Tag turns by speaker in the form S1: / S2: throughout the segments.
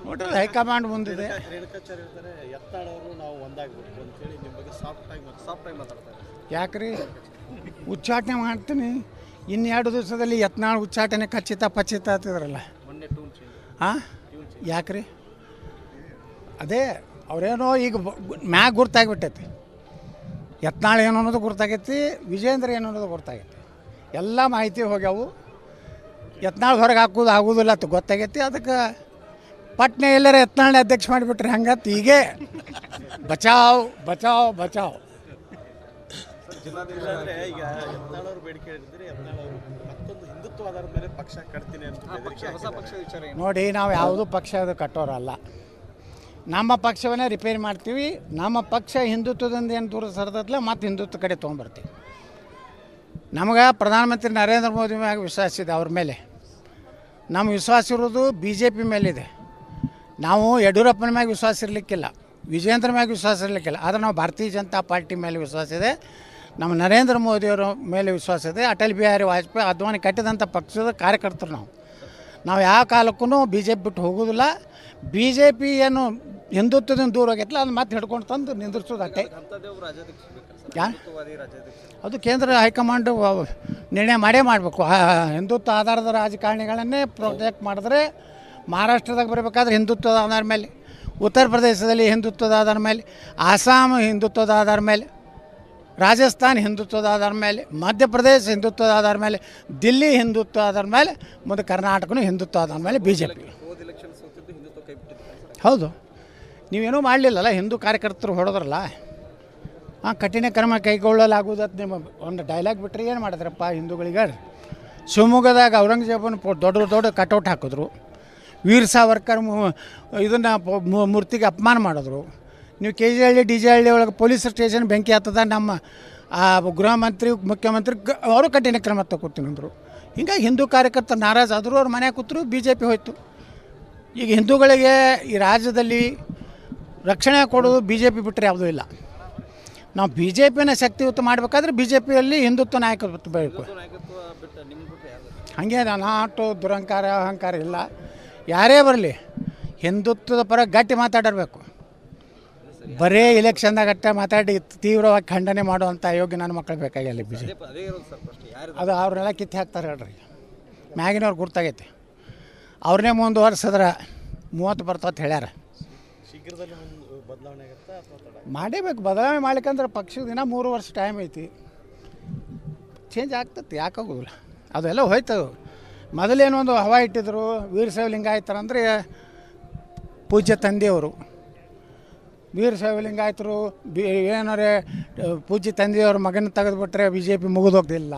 S1: ನೋಡ್ರಿ ಹೈಕಮಾಂಡ್ ಮುಂದಿದೆ.
S2: ರೇಣುಕಾಚಾರ್ಯ ಹೇಳ್ತಾರೆ ಯತ್ನಾಳ್ ಅವರು ನಾವು ಒಂದಾಗಬೇಕು ಅಂತೇಳಿ ನಿಮ್ಮ ಬಗ್ಗೆ ಸಾಫ್ಟಾಗಿ ಮಾತಾಡ್ತಾರೆ.
S1: ಯಾಕ್ರಿ ಉಚ್ಚಾಟನೆ ಮಾಡ್ತೀನಿ, ಇನ್ನೆರಡು ದಿವಸದಲ್ಲಿ ಯತ್ನಾಳ್ ಉಚ್ಚಾಟನೆ ಖಚಿತ ಅಂತಿದ್ರಲ್ಲ.
S2: ಮೊನ್ನೆ ಟೂನ್ ಚೇಂಜ್.
S1: ಹಾಂ ಯಾಕ್ರಿ ಅದೇ ಅವರೇನೋ ಈಗ ಮ್ಯಾಗ ಗುರ್ತಾಗಿಬಿಟ್ಟೈತಿ. ಯತ್ನಾಳ್ ಏನು ಅನ್ನೋದು ಗುರ್ತಾಗೈತಿ, ವಿಜೇಂದ್ರ ಏನು ಅನ್ನೋದು ಗೊತ್ತಾಗೈತಿ. ಎಲ್ಲ ಮಾಹಿತಿ ಹೋಗ್ಯಾವು. ಯತ್ನಾಳ್ ಹೊರಗೆ ಹಾಕೋದು ಆಗೋದಿಲ್ಲ ಅಂತ ಗೊತ್ತಾಗೈತಿ. ಅದಕ್ಕೆ ಪಟ್ನೆ ಎಲ್ಲರ ಯತ್ನಾಳ್ ಅಧ್ಯಕ್ಷ ಮಾಡಿಬಿಟ್ರೆ ಹಂಗತ್ತು ಹೀಗೆ ಬಚಾವ್ ಬಚಾವ್ ಬಚಾವ್.
S2: ಇಲ್ಲಾಂದ್ರೆ ಈಗ ಯತ್ನಾಳ್ ಅವರು ಬೇಡಿಕೆ ಹೇಳಿದ್ರೆ ಯತ್ನಾಳ್ ಅವರು ಮತ್ತೊಂದು ಹಿಂದುತ್ವ ಆಧಾರದ ಮೇಲೆ ಪಕ್ಷ ಕಟ್ತೀನಿ ಅಂತ ಹೊಸ ಪಕ್ಷ ವಿಚಾರ
S1: ನೋಡಿ, ನಾವು ಯಾವುದೂ ಪಕ್ಷ ಅದು ಕಟ್ಟೋರಲ್ಲ. ನಮ್ಮ ಪಕ್ಷವನ್ನೇ ರಿಪೇರಿ ಮಾಡ್ತೀವಿ. ನಮ್ಮ ಪಕ್ಷ ಹಿಂದುತ್ವದಿಂದ ಏನು ದೂರ ಸರಿದತ್ತಲ್ಲ ಮತ್ತು ಹಿಂದುತ್ವ ಕಡೆ ತೊಗೊಂಬರ್ತೀವಿ. ನಮಗೆ ಪ್ರಧಾನಮಂತ್ರಿ ನರೇಂದ್ರ ಮೋದಿ ಮ್ಯಾಗ ವಿಶ್ವಾಸ ಇದೆ. ಅವ್ರ ಮೇಲೆ ನಮ್ಮ ವಿಶ್ವಾಸ ಇರೋದು BJP ಮೇಲಿದೆ. ನಾವು ಯಡಿಯೂರಪ್ಪನ ಮ್ಯಾಗ ವಿಶ್ವಾಸ ಇರಲಿಕ್ಕಿಲ್ಲ, ವಿಜೇಂದ್ರ ಮ್ಯಾಗ ವಿಶ್ವಾಸ ಇರಲಿಕ್ಕಿಲ್ಲ. ಆದರೆ ನಾವು ಭಾರತೀಯ ಜನತಾ ಪಾರ್ಟಿ ಮೇಲೆ ವಿಶ್ವಾಸ ಇದೆ, ನಮ್ಮ ನರೇಂದ್ರ ಮೋದಿಯವರ ಮೇಲೆ ವಿಶ್ವಾಸ ಇದೆ. ಅಟಲ್ ಬಿಹಾರಿ ವಾಜಪೇಯಿ ಅದ್ವಾನಿ ಕಟ್ಟಿದಂಥ ಪಕ್ಷದ ಕಾರ್ಯಕರ್ತರು ನಾವು ಯಾವ ಕಾಲಕ್ಕೂ BJP ಬಿಟ್ಟು ಹೋಗೋದಿಲ್ಲ. BJP ಏನು ಹಿಂದುತ್ವದಿಂದ ದೂರ ಹೋಗೈತಲ್ಲ ಅದು ಮತ್ತೆ ಹಿಡ್ಕೊಂಡು ತಂದು ನಿಂದಿರ್ಸೋದು ಅಷ್ಟೇ. ಅದು ಕೇಂದ್ರ ಹೈಕಮಾಂಡ್ ನಿರ್ಣಯ ಮಾಡಬೇಕು. ಹಿಂದುತ್ವ ಆಧಾರದ ರಾಜಕಾರಣಿಗಳನ್ನೇ ಪ್ರೊಟೆಕ್ಟ್ ಮಾಡಿದ್ರೆ ಮಹಾರಾಷ್ಟ್ರದಾಗ ಬರಬೇಕಾದ್ರೆ ಹಿಂದುತ್ವದ ಆಧಾರ ಮೇಲೆ, ಉತ್ತರ ಪ್ರದೇಶದಲ್ಲಿ ಹಿಂದುತ್ವದ ಆಧಾರ ಮೇಲೆ, ಆಸಾಮ್ ಹಿಂದುತ್ವದ ಆಧಾರ ಮೇಲೆ, ರಾಜಸ್ಥಾನ್ ಹಿಂದುತ್ವದ ಆಧಾರ ಮೇಲೆ, ಮಧ್ಯಪ್ರದೇಶ ಹಿಂದುತ್ವದ ಆಧಾರ ಮೇಲೆ, ದಿಲ್ಲಿ ಹಿಂದುತ್ವ ಆಧಾರ ಮೇಲೆ, ಮತ್ತು ಕರ್ನಾಟಕನೂ ಹಿಂದುತ್ವ ಆಧಾರ ಮೇಲೆ BJP. ಹೌದು, ನೀವೇನೂ ಮಾಡಲಿಲ್ಲಲ್ಲ, ಹಿಂದೂ ಕಾರ್ಯಕರ್ತರು ಹೊಡೆದ್ರಲ್ಲ. ಕಠಿಣ ಕ್ರಮ ಕೈಗೊಳ್ಳಲಾಗುವುದತ್ತು ನಿಮ್ಮ ಒಂದು ಡೈಲಾಗ್ ಬಿಟ್ಟರೆ ಏನು ಮಾಡಿದ್ರಪ್ಪ ಹಿಂದೂಗಳಿಗೆ? ಶಿವಮೊಗ್ಗದಾಗ ಔರಂಗಜೇಬನ ದೊಡ್ಡ ಕಟೌಟ್ ಹಾಕಿದ್ರು. ವೀರ್ ಸಾವರ್ಕರ್ ಇದನ್ನು ಮೂರ್ತಿಗೆ ಅಪಮಾನ ಮಾಡಿದ್ರು. ನೀವು KJಹಳ್ಳಿ DJಹಳ್ಳಿ ಒಳಗೆ ಪೊಲೀಸ್ ಸ್ಟೇಷನ್ ಬೆಂಕಿ ಹತ್ತದ ನಮ್ಮ ಗೃಹ ಮಂತ್ರಿ ಮುಖ್ಯಮಂತ್ರಿ ಅವರು ಕಠಿಣ ಕ್ರಮ ತಗೋತೀನಿ ಅಂದರು. ಹಿಂಗಾಗಿ ಹಿಂದೂ ಕಾರ್ಯಕರ್ತರು ನಾರಾಜ್ ಆದರೂ ಅವ್ರ ಮನೆ ಕೂತರು, BJP ಹೋಯ್ತು. ಈಗ ಹಿಂದೂಗಳಿಗೆ ಈ ರಾಜ್ಯದಲ್ಲಿ ರಕ್ಷಣೆ ಕೊಡೋದು BJP ಬಿಟ್ಟರೆ ಯಾವುದೂ ಇಲ್ಲ. ನಾವು BJPನ ಶಕ್ತಿಯುತ ಮಾಡಬೇಕಾದ್ರೆ BJPಯಲ್ಲಿ ಹಿಂದುತ್ವ ನಾಯಕತ್ವ ಬೇಕು. ಹಾಗೆ ನಾಟು ದುರಂಕಾರ ಅಹಂಕಾರ ಇಲ್ಲ. ಯಾರೇ ಬರಲಿ ಹಿಂದುತ್ವದ ಪರ ಗಟ್ಟಿ ಮಾತಾಡಿರಬೇಕು. ಬರೇ ಇಲೆಕ್ಷನ್ದಾಗ ಅಟ್ಟ ಮಾತಾಡಿ ತೀವ್ರವಾಗಿ ಖಂಡನೆ ಮಾಡುವಂಥ ಅಯೋಗ್ಯ ನನ್ನ ಮಕ್ಕಳು ಬೇಕಾಗಿಲ್ಲ BJP. ಅದು ಅವ್ರನ್ನೆಲ್ಲ ಕಿತ್ತು ಹಾಕ್ತಾರೆ ಹೇಳ್ರಿ. ಮ್ಯಾಗಿನವ್ರು ಗುರ್ತಾಗೈತೆ. ಅವ್ರನ್ನೇ ಮುಂದುವರ್ಸಿದ್ರೆ 30 ಬರ್ತಾವತ್ತು ಹೇಳ್ಯಾರ.
S2: ಶೀಘ್ರದಲ್ಲಿ ಬದಲಾವಣೆ ಆಗುತ್ತಾ ಅಥವಾ
S1: ಮಾಡೇಬೇಕು. ಬದಲಾವಣೆ ಮಾಡ್ಲಿಕ್ಕಂದ್ರೆ ಪಕ್ಷದ ದಿನ 3 ವರ್ಷ ಟೈಮ್ ಐತಿ, ಚೇಂಜ್ ಆಗ್ತದೆ. ಯಾಕಾಗೋದಿಲ್ಲ, ಅದೆಲ್ಲ ಹೋಯ್ತು. ಮೊದಲೇನೋ ಒಂದು ಹವಾ ಇಟ್ಟಿದ್ರು. ವೀರಶೈವ ಲಿಂಗಾಯತರು ಅಂದರೆ ಪೂಜ್ಯ ತಂದೆಯವರು. ವೀರಶೈವ ಲಿಂಗಾಯತರು ಏನಾರೇ ಪೂಜ್ಯ ತಂದೆಯವ್ರ ಮಗನ ತೆಗೆದುಬಿಟ್ರೆ BJP ಮುಗಿದೋಗ್ದಿಲ್ಲ.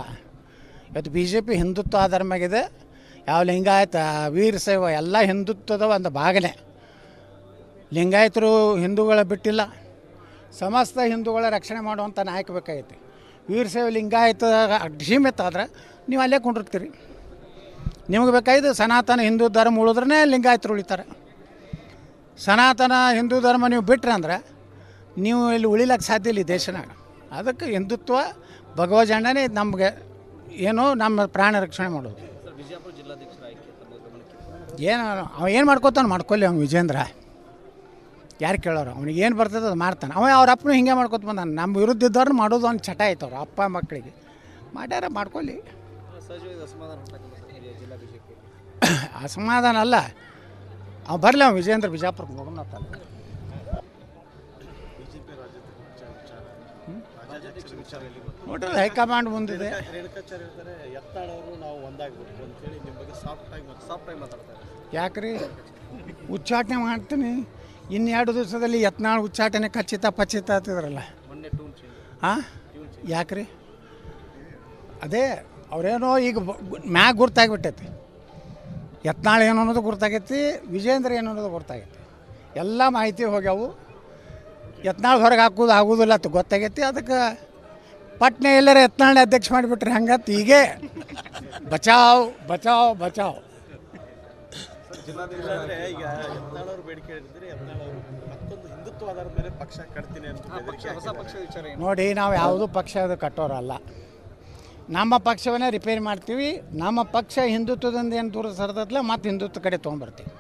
S1: ಇವತ್ತು BJP ಹಿಂದುತ್ವ ಆಧಾರ ಮ್ಯಾಗಿದೆ. ಯಾವ ಲಿಂಗಾಯತ ವೀರಶೈವ ಎಲ್ಲ ಹಿಂದುತ್ವದ ಒಂದು ಭಾಗನೇ. ಲಿಂಗಾಯತರು ಹಿಂದೂಗಳ ಬಿಟ್ಟಿಲ್ಲ, ಸಮಸ್ತ ಹಿಂದೂಗಳ ರಕ್ಷಣೆ ಮಾಡುವಂಥ ನಾಯಕ ಬೇಕಾಗೈತಿ. ವೀರಶೈವ ಲಿಂಗಾಯತ ಸೀಮಿತ ಆದ್ರೆ ನೀವು ಅಲ್ಲೇ ಕೊಂಡಿರ್ತೀರಿ. ನಿಮಗೆ ಬೇಕಾಗಿದ್ದು ಸನಾತನ ಹಿಂದೂ ಧರ್ಮ ಉಳಿದ್ರೇ ಲಿಂಗಾಯತರು ಉಳಿತಾರೆ. ಸನಾತನ ಹಿಂದೂ ಧರ್ಮ ನೀವು ಬಿಟ್ರೆ ಅಂದ್ರೆ ನೀವು ಇಲ್ಲಿ ಉಳಿಲಕ್ಕೆ ಸಾಧ್ಯ ಇಲ್ಲ ಈ ದೇಶನಾಗ. ಅದಕ್ಕೆ ಹಿಂದುತ್ವ ಭಗವಜಂಡನೇ ನಮಗೆ ಏನೋ ನಮ್ಮ ಪ್ರಾಣ ರಕ್ಷಣೆ ಮಾಡೋದು. ಏನು ಅವ ಏನು ಮಾಡ್ಕೋತಾನೆ ಮಾಡ್ಕೊಳ್ಳಿ. ಅವ್ನು ವಿಜೇಂದ್ರ ಯಾರು ಕೇಳೋರು? ಅವ್ನಿಗೆ ಏನು ಬರ್ತದೆ ಅದು ಮಾಡ್ತಾನೆ. ಅವ್ರ ಅಪ್ಪನೂ ಹಿಂಗೆ ಮಾಡ್ಕೊತ ಬಂದಾನೆ. ನಮ್ಮ ವಿರುದ್ಧ ಇದ್ದವ್ರನ್ನ ಮಾಡೋದು ಅವ್ನು ಚಟ ಆಯ್ತು. ಅವ್ರ ಅಪ್ಪ ಮಕ್ಕಳಿಗೆ ಮಾಡ್ಯಾರ, ಮಾಡ್ಕೊಳ್ಳಿ. ಅಸಮಾಧಾನ ಅಲ್ಲ, ಅವ ಬರಲಿ. ಅವ್ನು ವಿಜೇಂದ್ರ ಬಿಜಾಪುರಕ್ಕೆ ನೋಡೋಣ. ನೋಡ್ರಿ ಹೈಕಮಾಂಡ್ ಮುಂದಿದೆ.
S2: ರೇಣುಕಾಚಾರ್ಯ ಹೇಳ್ತಾರೆ ಯತ್ನಾಳ್ ಅವರು ನಾವು ಒಂದಾಗಬೇಕು ಅಂತೇಳಿ ನಿಮ್ಮ ಬಗ್ಗೆ ಸಾಫ್ಟಾಗಿ ಮಾತಾಡ್ತಾರೆ.
S1: ಯಾಕ್ರಿ ಉಚ್ಚಾಟನೆ ಮಾಡ್ತೀನಿ, ಇನ್ನೆರಡು ದಿವಸದಲ್ಲಿ ಯತ್ನಾಳ್ ಉಚ್ಚಾಟನೆ ಖಚಿತ ಅಂತಿದ್ರಲ್ಲ.
S2: ಮೊನ್ನೆ ಟೂನ್ ಚೇಂಜ್.
S1: ಹಾಂ ಯಾಕ್ರಿ ಅದೇ ಅವರೇನೋ ಈಗ ಮ್ಯಾಗ ಗುರ್ತಾಗಿಬಿಟ್ಟೈತಿ. ಯತ್ನಾಳ್ ಏನು ಅನ್ನೋದು ಗುರ್ತಾಗೈತಿ, ವಿಜೇಂದ್ರ ಏನು ಅನ್ನೋದು ಗೊತ್ತಾಗೈತಿ. ಎಲ್ಲ ಮಾಹಿತಿ ಹೋಗ್ಯಾವು. ಯತ್ನಾಳ್ ಹೊರಗೆ ಹಾಕೋದು ಆಗೋದಿಲ್ಲ ಅಂತ ಗೊತ್ತಾಗೈತಿ. ಅದಕ್ಕೆ ಪಟ್ನೆ ಎಲ್ಲರ ಯತ್ನಾಳ್ ಅಧ್ಯಕ್ಷ ಮಾಡಿಬಿಟ್ರೆ ಹಂಗತ್ತು ಹೀಗೆ ಬಚಾವ್ ಬಚಾವ್ ಬಚಾವ್.
S2: ಇಲ್ಲಾಂದ್ರೆ ಈಗ ಯತ್ನಾಳ್ ಅವರು ಬೇಡಿಕೆ ಹೇಳಿದ್ರೆ ಯತ್ನಾಳ್ ಅವರು ಮತ್ತೊಂದು ಹಿಂದುತ್ವ ಆಧಾರದ ಮೇಲೆ ಪಕ್ಷ ಕಟ್ತೀನಿ ಅಂತ ಹೊಸ ಪಕ್ಷ ವಿಚಾರ
S1: ನೋಡಿ, ನಾವು ಯಾವುದೂ ಪಕ್ಷ ಅದು ಕಟ್ಟೋರಲ್ಲ. ನಮ್ಮ ಪಕ್ಷವನ್ನೇ ರಿಪೇರಿ ಮಾಡ್ತೀವಿ. ನಮ್ಮ ಪಕ್ಷ ಹಿಂದುತ್ವದಿಂದ ಏನು ದೂರ ಸರಿದಲ್ಲ ಮತ್ತು ಹಿಂದುತ್ವ ಕಡೆ ತೊಗೊಂಬರ್ತೀವಿ.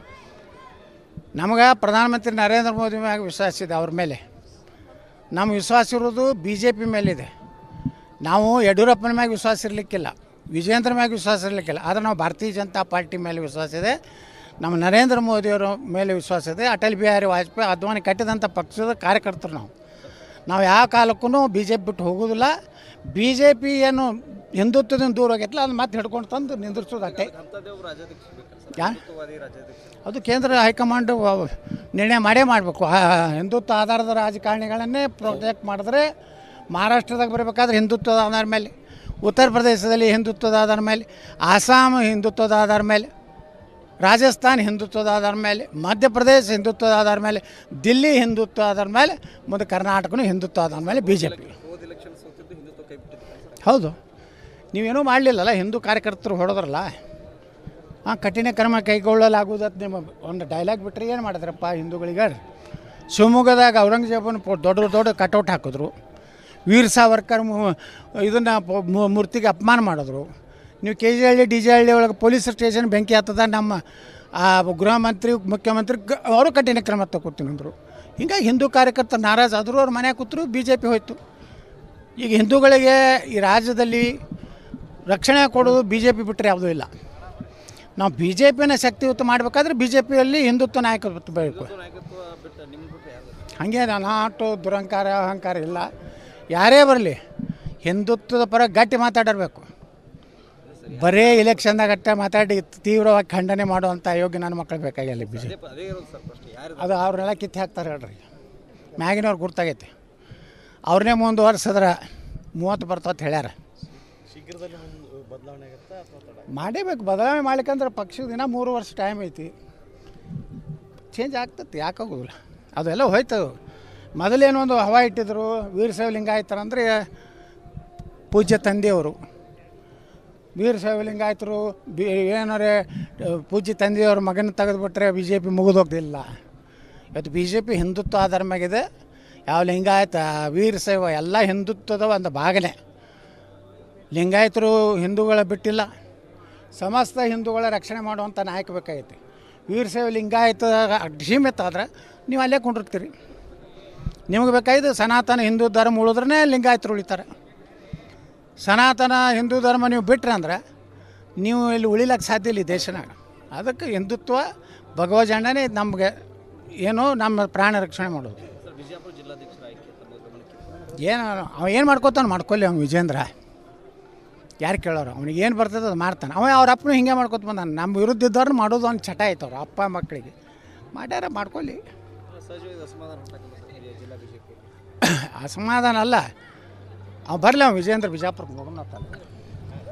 S1: ನಮಗೆ ಪ್ರಧಾನಮಂತ್ರಿ ನರೇಂದ್ರ ಮೋದಿ ಮ್ಯಾಗ ವಿಶ್ವಾಸ ಇದೆ, ಅವ್ರ ಮೇಲೆ. ನಮ್ಮ ವಿಶ್ವಾಸ ಇರೋದು ಬಿ ಜೆ ಪಿ ಮೇಲಿದೆ. ನಾವು ಯಡಿಯೂರಪ್ಪನ ಮ್ಯಾಗ ವಿಶ್ವಾಸ ಇರಲಿಕ್ಕಿಲ್ಲ, ವಿಜೇಂದ್ರ ಮ್ಯಾಗ ವಿಶ್ವಾಸ ಇರಲಿಕ್ಕಿಲ್ಲ. ಆದರೆ ನಾವು ಭಾರತೀಯ ಜನತಾ ಪಾರ್ಟಿ ಮೇಲೆ ವಿಶ್ವಾಸ ಇದೆ, ನಮ್ಮ ನರೇಂದ್ರ ಮೋದಿಯವರ ಮೇಲೆ ವಿಶ್ವಾಸ ಇದೆ. ಅಟಲ್ ಬಿಹಾರಿ ವಾಜಪೇಯಿ ಅದ್ವಾನಿ ಕಟ್ಟಿದಂಥ ಪಕ್ಷದ ಕಾರ್ಯಕರ್ತರು ನಾವು ಯಾವ ಕಾಲಕ್ಕೂ ಬಿ ಜೆ ಪಿ ಬಿಟ್ಟು ಹೋಗೋದಿಲ್ಲ. ಬಿ ಜೆ ಪಿ ಏನು ಹಿಂದುತ್ವದಿಂದ ದೂರ ಆಗೈತಲ್ಲ ಅದು ಮತ್ತೆ ಹಿಡ್ಕೊಂಡು ತಂದು ನಿಂದಿರ್ಸೋದು ಅಷ್ಟೇ. ಅದು ಕೇಂದ್ರ ಹೈಕಮಾಂಡ್ ನಿರ್ಣಯ ಮಾಡಬೇಕು. ಹಿಂದುತ್ವ ಆಧಾರದ ರಾಜಕಾರಣಿಗಳನ್ನೇ ಪ್ರೊಟೆಕ್ಟ್ ಮಾಡಿದ್ರೆ ಮಹಾರಾಷ್ಟ್ರದಾಗ ಬರಬೇಕಾದ್ರೆ ಹಿಂದುತ್ವದ ಆಧಾರ ಮೇಲೆ, ಉತ್ತರ ಪ್ರದೇಶದಲ್ಲಿ ಹಿಂದುತ್ವದ ಆಧಾರ ಮೇಲೆ, ಆಸಾಮ್ ಹಿಂದುತ್ವದ ಆಧಾರ ಮೇಲೆ, ರಾಜಸ್ಥಾನ್ ಹಿಂದುತ್ವದ ಆಧಾರ ಮೇಲೆ, ಮಧ್ಯಪ್ರದೇಶ ಹಿಂದುತ್ವದ ಆಧಾರ ಮೇಲೆ, ದಿಲ್ಲಿ ಹಿಂದುತ್ವ ಆಧಾರ ಮೇಲೆ, ಮುಂದೆ ಕರ್ನಾಟಕನೂ ಹಿಂದುತ್ವ ಆಧಾರ ಮೇಲೆ ಬಿ ಜೆ ಪಿ. ಹೌದು, ನೀವೇನೂ ಮಾಡಲಿಲ್ಲಲ್ಲ, ಹಿಂದೂ ಕಾರ್ಯಕರ್ತರು ಹೊಡೆದ್ರಲ್ಲ, ಕಠಿಣ ಕ್ರಮ ಕೈಗೊಳ್ಳಲಾಗುವುದು ನಿಮ್ಮ ಒಂದು ಡೈಲಾಗ್ ಬಿಟ್ಟರೆ ಏನು ಮಾಡಿದ್ರಪ್ಪ ಹಿಂದೂಗಳಿಗೆ. ಶಿವಮೊಗ್ಗದಾಗ ಔರಂಗಜೇಬನ ದೊಡ್ಡ ಕಟೌಟ್ ಹಾಕಿದ್ರು, ವೀರ್ ಸಾವರ್ಕರ್ ಇದನ್ನು ಮೂರ್ತಿಗೆ ಅಪಮಾನ ಮಾಡಿದ್ರು. ನೀವು ಕೆ ಜಿ ಹಳ್ಳಿ ಡಿ ಜೆ ಹಳ್ಳಿ ಒಳಗೆ ಪೊಲೀಸ್ ಸ್ಟೇಷನ್ ಬೆಂಕಿ ಹತ್ತದ, ನಮ್ಮ ಗೃಹ ಮಂತ್ರಿ ಮುಖ್ಯಮಂತ್ರಿ ಅವರು ಕಠಿಣ ಕ್ರಮ ತಗೋತೀನಿ ಅಂದರು. ಹಿಂಗಾಗಿ ಹಿಂದೂ ಕಾರ್ಯಕರ್ತರು ನಾರಾಜ್ ಆದರೂ ಅವ್ರ ಮನೆ ಕೂತರು, ಬಿ ಜೆ ಪಿ ಹೋಯ್ತು. ಈಗ ಹಿಂದೂಗಳಿಗೆ ಈ ರಾಜ್ಯದಲ್ಲಿ ರಕ್ಷಣೆ ಕೊಡೋದು ಬಿ ಜೆ ಪಿ ಬಿಟ್ಟರೆ ಯಾವುದೂ ಇಲ್ಲ. ನಾವು ಬಿ ಜೆ ಪಿನ ಶಕ್ತಿಯುತ ಮಾಡಬೇಕಾದ್ರೆ ಬಿ ಜೆ ಪಿಯಲ್ಲಿ ಹಿಂದುತ್ವ ನಾಯಕತ್ವ ಬೇಕು. ಹಾಗೆ ನಾಟು ದುರಂಕಾರ ಅಹಂಕಾರ ಇಲ್ಲ. ಯಾರೇ ಬರಲಿ ಹಿಂದುತ್ವದ ಪರ ಗಟ್ಟಿ ಮಾತಾಡಿರಬೇಕು. ಬರೀ ಇಲೆಕ್ಷನ್ದಾಗ ಅಟ್ಟ ಮಾತಾಡಿ ತೀವ್ರವಾಗಿ ಖಂಡನೆ ಮಾಡುವಂಥ ಯೋಗ್ಯ ನನ್ನ ಮಕ್ಕಳು ಬೇಕಾಗಿಲ್ಲ ಬಿ ಜೆ ಪಿ. ಅದು ಅವ್ರನ್ನೆಲ್ಲ ಕಿತ್ತು ಹಾಕ್ತಾರೆ ಹೇಳ್ರಿ, ಮ್ಯಾಗಿನವ್ರು ಗುರ್ತಾಗೈತೆ. ಅವ್ರನ್ನೇ ಮುಂದುವರ್ಸಿದ್ರೆ 30 ಬರ್ತಾವತ್ತು ಹೇಳ್ಯಾರ.
S2: ಶೀಘ್ರದಲ್ಲಿ ಬದಲಾವಣೆ ಆಗುತ್ತಾ ಅಥವಾ
S1: ಮಾಡೇಬೇಕು. ಬದಲಾವಣೆ ಮಾಡ್ಲಿಕ್ಕಂದ್ರೆ ಪಕ್ಷದ ದಿನ 3 ವರ್ಷ ಟೈಮ್ ಐತಿ, ಚೇಂಜ್ ಆಗ್ತದೆ, ಯಾಕಾಗೋದಿಲ್ಲ. ಅದೆಲ್ಲ ಹೋಯ್ತು. ಮೊದಲೇನೋ ಒಂದು ಹವಾ ಇಟ್ಟಿದ್ರು, ವೀರಶೈವ ಲಿಂಗಾಯತರು ಅಂದರೆ ಪೂಜ್ಯ ತಂದೆಯವರು. ವೀರಶೈವ ಲಿಂಗಾಯತರು ಏನಾರೇ ಪೂಜ್ಯ ತಂದೆಯವ್ರ ಮಗನ ತೆಗೆದುಬಿಟ್ರೆ ಬಿ ಜೆ ಪಿ ಮುಗಿದೋಗ್ದಿಲ್ಲ. ಇವತ್ತು ಬಿ ಜೆ ಪಿ ಹಿಂದುತ್ವ ಆಧಾರ ಮ್ಯಾಗಿದೆ. ಯಾವ ಲಿಂಗಾಯತ ವೀರಶೈವ ಎಲ್ಲ ಹಿಂದುತ್ವದ ಒಂದು ಭಾಗನೇ. ಲಿಂಗಾಯತರು ಹಿಂದೂಗಳ ಬಿಟ್ಟಿಲ್ಲ, ಸಮಸ್ತ ಹಿಂದೂಗಳ ರಕ್ಷಣೆ ಮಾಡುವಂಥ ನಾಯಕ ಬೇಕಾಗೈತಿ. ವೀರಶೈವ ಲಿಂಗಾಯತ ಸೀಮಿತ ಆದ್ರೆ ನೀವು ಅಲ್ಲೇ ಕೊಂಡಿರ್ತೀರಿ. ನಿಮಗೆ ಬೇಕಾಗಿದ್ದು ಸನಾತನ ಹಿಂದೂ ಧರ್ಮ ಉಳಿದ್ರೇ ಲಿಂಗಾಯತರು ಉಳಿತಾರೆ. ಸನಾತನ ಹಿಂದೂ ಧರ್ಮ ನೀವು ಬಿಟ್ರೆ ಅಂದ್ರೆ ನೀವು ಇಲ್ಲಿ ಉಳಿಲಕ್ಕೆ ಸಾಧ್ಯ ಇಲ್ಲ ಈ ದೇಶನಾಗ. ಅದಕ್ಕೆ ಹಿಂದುತ್ವ ಭಗವಜಂಡನೇ ನಮಗೆ ಏನೋ ನಮ್ಮ ಪ್ರಾಣ ರಕ್ಷಣೆ ಮಾಡೋದು. ಏನು ಅವ ಏನು ಮಾಡ್ಕೋತಾನೆ ಮಾಡ್ಕೊಳ್ಳಿ, ಅವ್ನು ವಿಜೇಂದ್ರ ಯಾರು ಕೇಳೋರು, ಅವ್ನಿಗೆ ಏನು ಬರ್ತದೆ ಅದು ಮಾಡ್ತಾನೆ. ಅವ್ರ ಅಪ್ಪನೂ ಹಿಂಗೆ ಮಾಡ್ಕೊತ ಬಂದಾನೆ. ನಮ್ಮ ವಿರುದ್ಧ ಇದ್ದವ್ರು ಮಾಡೋದು ಅವ್ನು ಚಟ ಆಯ್ತು. ಅವ್ರ ಅಪ್ಪ ಮಕ್ಕಳಿಗೆ ಮಾಡ್ಯಾರ, ಮಾಡ್ಕೊಳ್ಳಿ. ಅಸಮಾಧಾನ ಅಲ್ಲ, ಅವ ಬರಲಿ, ಅವ್ನು ವಿಜೇಂದ್ರ ಬಿಜಾಪುರಕ್ಕೆ ನೋಡೋಣ.